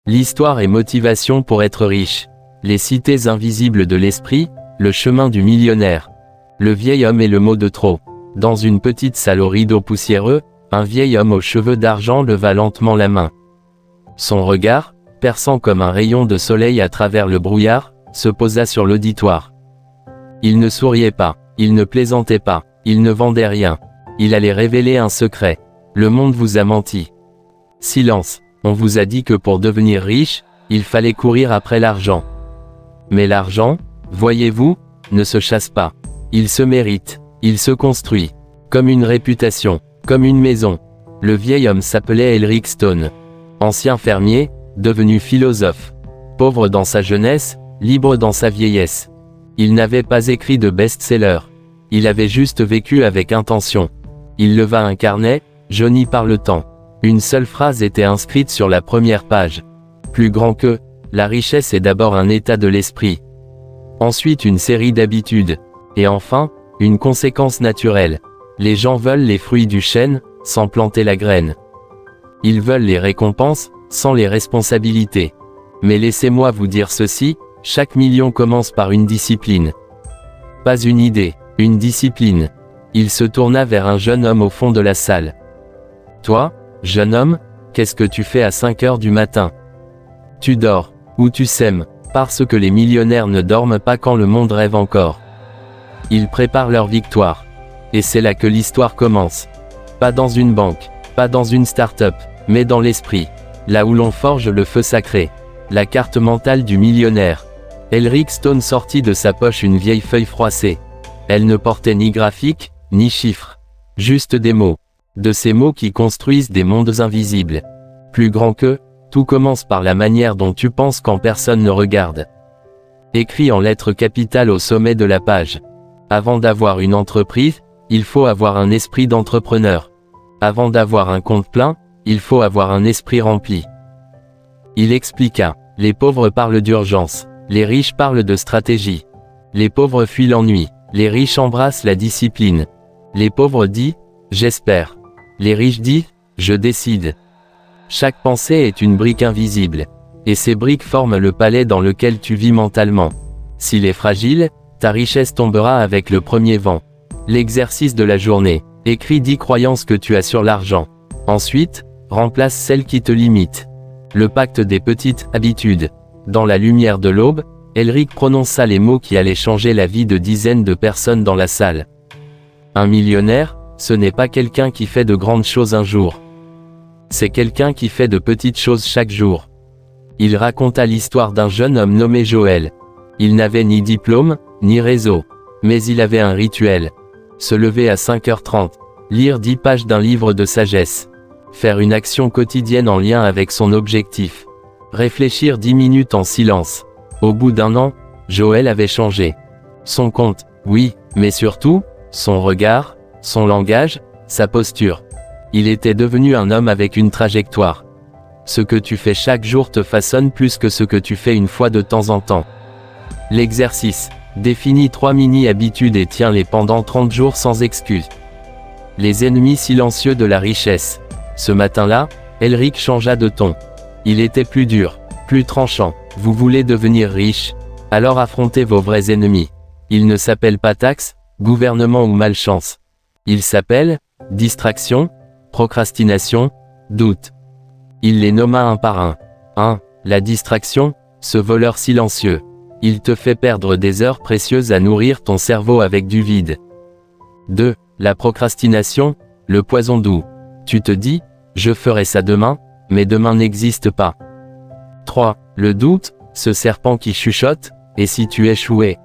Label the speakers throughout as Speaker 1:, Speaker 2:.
Speaker 1: L'histoire et motivation pour être riche. Les cités invisibles de l'esprit, le chemin du millionnaire. Le vieil homme et le mot de trop. Dans une petite salle aux rideaux poussiéreux, un vieil homme aux cheveux d'argent leva lentement la main. Son regard, perçant comme un rayon de soleil à travers le brouillard, se posa sur l'auditoire. Il ne souriait pas, il ne plaisantait pas, il ne vendait rien. Il allait révéler un secret. Le monde vous a menti. Silence, on vous a dit que pour devenir riche, il fallait courir après l'argent. Mais l'argent, voyez-vous, ne se chasse pas. Il se mérite, il se construit. Comme une réputation, comme une maison. Le vieil homme s'appelait Elric Stone. Ancien fermier, devenu philosophe. Pauvre dans sa jeunesse, libre dans sa vieillesse. Il n'avait pas écrit de best-seller. Il avait juste vécu avec intention. Il leva un carnet, jauni par le temps. Une seule phrase était inscrite sur la première page. Plus grand que, la richesse est d'abord un état de l'esprit. Ensuite une série d'habitudes. Et enfin, une conséquence naturelle. Les gens veulent les fruits du chêne, sans planter la graine. Ils veulent les récompenses, sans les responsabilités. Mais laissez-moi vous dire ceci, chaque million commence par une discipline. Pas une idée, une discipline. Il se tourna vers un jeune homme au fond de la salle. Toi, jeune homme, qu'est-ce que tu fais à 5 heures du matin? Tu dors, ou tu sèmes, parce que les millionnaires ne dorment pas quand le monde rêve encore. Ils préparent leur victoire. Et c'est là que l'histoire commence. Pas dans une banque, pas dans une start-up, mais dans l'esprit. Là où l'on forge le feu sacré. La carte mentale du millionnaire. Elric Stone sortit de sa poche une vieille feuille froissée. Elle ne portait ni graphique, ni chiffres. Juste des mots. De ces mots qui construisent des mondes invisibles. Plus grand que, tout commence par la manière dont tu penses quand personne ne regarde. Écrit en lettres capitales au sommet de la page. Avant d'avoir une entreprise, il faut avoir un esprit d'entrepreneur. Avant d'avoir un compte plein, il faut avoir un esprit rempli. Il expliqua, les pauvres parlent d'urgence, les riches parlent de stratégie. Les pauvres fuient l'ennui, les riches embrassent la discipline. Les pauvres disent, j'espère. Les riches disent, je décide. Chaque pensée est une brique invisible. Et ces briques forment le palais dans lequel tu vis mentalement. S'il est fragile, ta richesse tombera avec le premier vent. L'exercice de la journée. Écris 10 croyances que tu as sur l'argent. Ensuite, remplace celles qui te limitent. Le pacte des petites habitudes. Dans la lumière de l'aube, Elric prononça les mots qui allaient changer la vie de dizaines de personnes dans la salle. Un millionnaire, ce n'est pas quelqu'un qui fait de grandes choses un jour. C'est quelqu'un qui fait de petites choses chaque jour. Il raconta l'histoire d'un jeune homme nommé Joël. Il n'avait ni diplôme, ni réseau. Mais il avait un rituel. Se lever à 5h30. Lire 10 pages d'un livre de sagesse. Faire une action quotidienne en lien avec son objectif. Réfléchir 10 minutes en silence. Au bout d'un an, Joël avait changé. Son compte, oui, mais surtout, son regard, son langage, sa posture. Il était devenu un homme avec une trajectoire. Ce que tu fais chaque jour te façonne plus que ce que tu fais une fois de temps en temps. L'exercice. Définis 3 mini-habitudes et tiens-les pendant 30 jours sans excuse. Les ennemis silencieux de la richesse. Ce matin-là, Elric changea de ton. Il était plus dur, plus tranchant. Vous voulez devenir riche? Alors affrontez vos vrais ennemis. Ils ne s'appellent pas taxes, gouvernement ou malchance. Ils s'appellent distraction, procrastination, doute. Il les nomma un par un. 1. La distraction, ce voleur silencieux. Il te fait perdre des heures précieuses à nourrir ton cerveau avec du vide. 2. La procrastination, le poison doux. Tu te dis, je ferai ça demain, mais demain n'existe pas. 3. Le doute, ce serpent qui chuchote, et si tu échouais?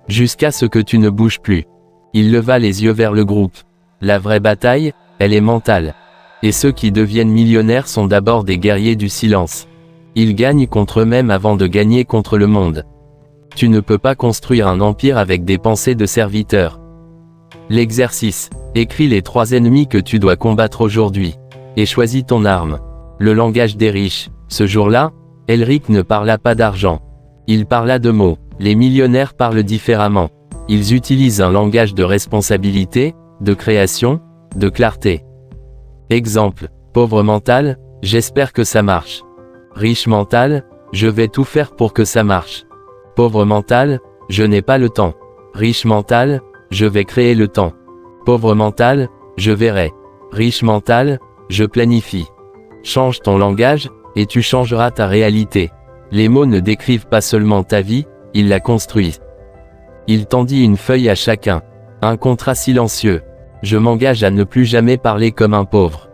Speaker 1: Jusqu'à ce que tu ne bouges plus. Il leva les yeux vers le groupe. La vraie bataille, elle est mentale. Et ceux qui deviennent millionnaires sont d'abord des guerriers du silence. Ils gagnent contre eux-mêmes avant de gagner contre le monde. Tu ne peux pas construire un empire avec des pensées de serviteur. L'exercice. Écris les 3 ennemis que tu dois combattre aujourd'hui. Et choisis ton arme. Le langage des riches. Ce jour-là, Elric ne parla pas d'argent. Il parla de mots. Les millionnaires parlent différemment. Ils utilisent un langage de responsabilité, de création, de clarté. Exemple. Pauvre mental, j'espère que ça marche. Riche mental, je vais tout faire pour que ça marche. Pauvre mental, je n'ai pas le temps. Riche mental, je vais créer le temps. Pauvre mental, je verrai. Riche mental, je planifie. Change ton langage, et tu changeras ta réalité. Les mots ne décrivent pas seulement ta vie, ils la construisent. Il tendit une feuille à chacun. Un contrat silencieux. Je m'engage à ne plus jamais parler comme un pauvre.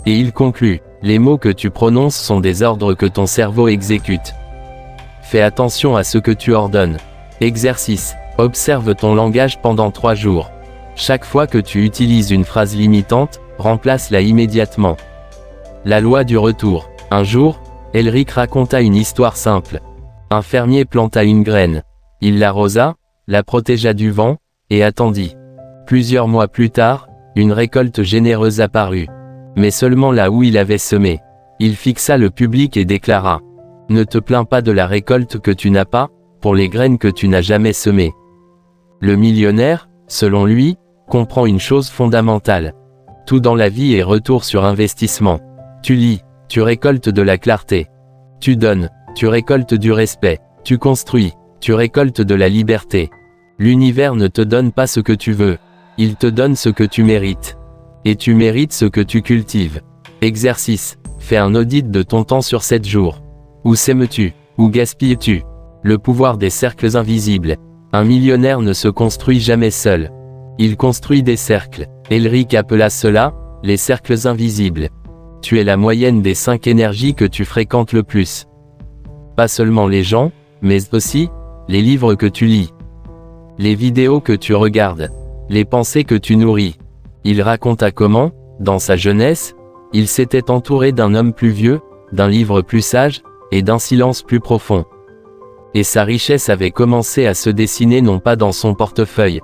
Speaker 1: Et il conclut. Les mots que tu prononces sont des ordres que ton cerveau exécute. Fais attention à ce que tu ordonnes. Exercice. Observe ton langage pendant 3 jours. Chaque fois que tu utilises une phrase limitante, remplace-la immédiatement. La loi du retour. Un jour, Elric raconta une histoire simple. Un fermier planta une graine. Il l'arrosa, la protégea du vent, et attendit. Plusieurs mois plus tard, une récolte généreuse apparut. Mais seulement là où il avait semé. Il fixa le public et déclara. Ne te plains pas de la récolte que tu n'as pas, pour les graines que tu n'as jamais semées. Le millionnaire, selon lui, comprend une chose fondamentale. Tout dans la vie est retour sur investissement. Tu lis, tu récoltes de la clarté. Tu donnes, tu récoltes du respect. Tu construis, tu récoltes de la liberté. L'univers ne te donne pas ce que tu veux. Il te donne ce que tu mérites. Et tu mérites ce que tu cultives. Exercice. Fais un audit de ton temps sur 7 jours. Où sèmes-tu? Où gaspilles-tu? Le pouvoir des cercles invisibles. Un millionnaire ne se construit jamais seul. Il construit des cercles. Elric appela cela, les cercles invisibles. Tu es la moyenne des 5 énergies que tu fréquentes le plus. Pas seulement les gens, mais aussi, les livres que tu lis. Les vidéos que tu regardes. Les pensées que tu nourris. Il raconta comment, dans sa jeunesse, il s'était entouré d'un homme plus vieux, d'un livre plus sage, et d'un silence plus profond. Et sa richesse avait commencé à se dessiner non pas dans son portefeuille,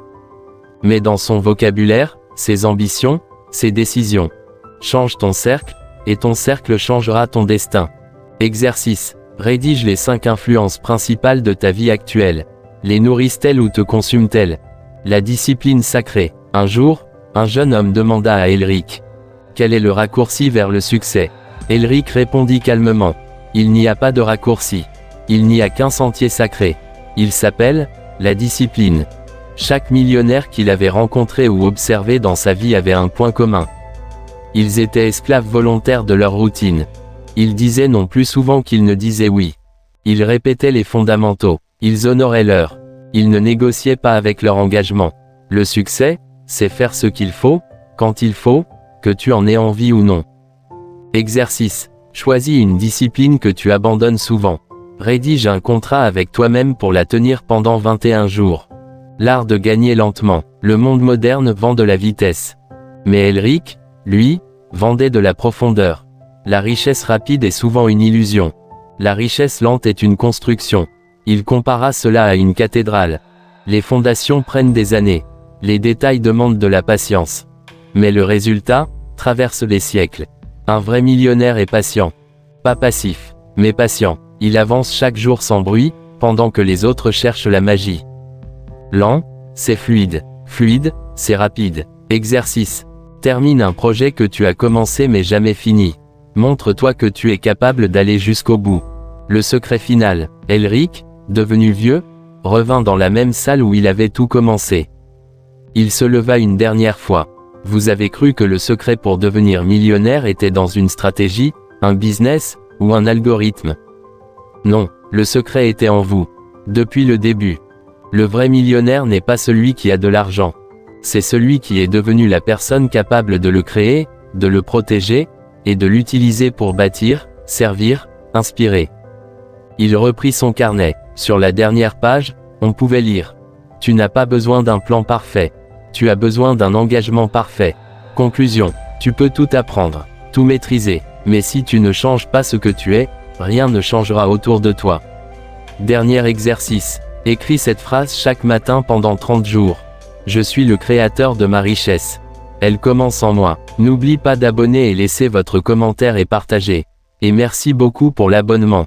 Speaker 1: mais dans son vocabulaire, ses ambitions, ses décisions. Change ton cercle, et ton cercle changera ton destin. Exercice. Rédige les 5 influences principales de ta vie actuelle. Les nourrissent-elles ou te consument-elles? La discipline sacrée. Un jour, un jeune homme demanda à Elric. Quel est le raccourci vers le succès? Elric répondit calmement. Il n'y a pas de raccourci. Il n'y a qu'un sentier sacré. Il s'appelle, la discipline. Chaque millionnaire qu'il avait rencontré ou observé dans sa vie avait un point commun. Ils étaient esclaves volontaires de leur routine. Ils disaient non plus souvent qu'ils ne disaient oui. Ils répétaient les fondamentaux. Ils honoraient l'heure. Ils ne négociaient pas avec leur engagement. Le succès, c'est faire ce qu'il faut, quand il faut, que tu en aies envie ou non. Exercice. Choisis une discipline que tu abandonnes souvent. Rédige un contrat avec toi-même pour la tenir pendant 21 jours. L'art de gagner lentement. Le monde moderne vend de la vitesse. Mais Elric, lui, vendait de la profondeur. La richesse rapide est souvent une illusion. La richesse lente est une construction. Il compara cela à une cathédrale. Les fondations prennent des années. Les détails demandent de la patience. Mais le résultat, traverse les siècles. Un vrai millionnaire est patient. Pas passif, mais patient. Il avance chaque jour sans bruit, pendant que les autres cherchent la magie. Lent, c'est fluide. Fluide, c'est rapide. Exercice. Termine un projet que tu as commencé mais jamais fini. Montre-toi que tu es capable d'aller jusqu'au bout. Le secret final. Elric, devenu vieux, revint dans la même salle où il avait tout commencé. Il se leva une dernière fois. Vous avez cru que le secret pour devenir millionnaire était dans une stratégie, un business, ou un algorithme. Non, le secret était en vous. Depuis le début. Le vrai millionnaire n'est pas celui qui a de l'argent. C'est celui qui est devenu la personne capable de le créer, de le protéger, et de l'utiliser pour bâtir, servir, inspirer. Il reprit son carnet. Sur la dernière page, on pouvait lire. Tu n'as pas besoin d'un plan parfait. Tu as besoin d'un engagement parfait. Conclusion. Tu peux tout apprendre, tout maîtriser, mais si tu ne changes pas ce que tu es, rien ne changera autour de toi. Dernier exercice. Écris cette phrase chaque matin pendant 30 jours. Je suis le créateur de ma richesse. Elle commence en moi. N'oublie pas d'abonner et laisser votre commentaire et partager. Et merci beaucoup pour l'abonnement.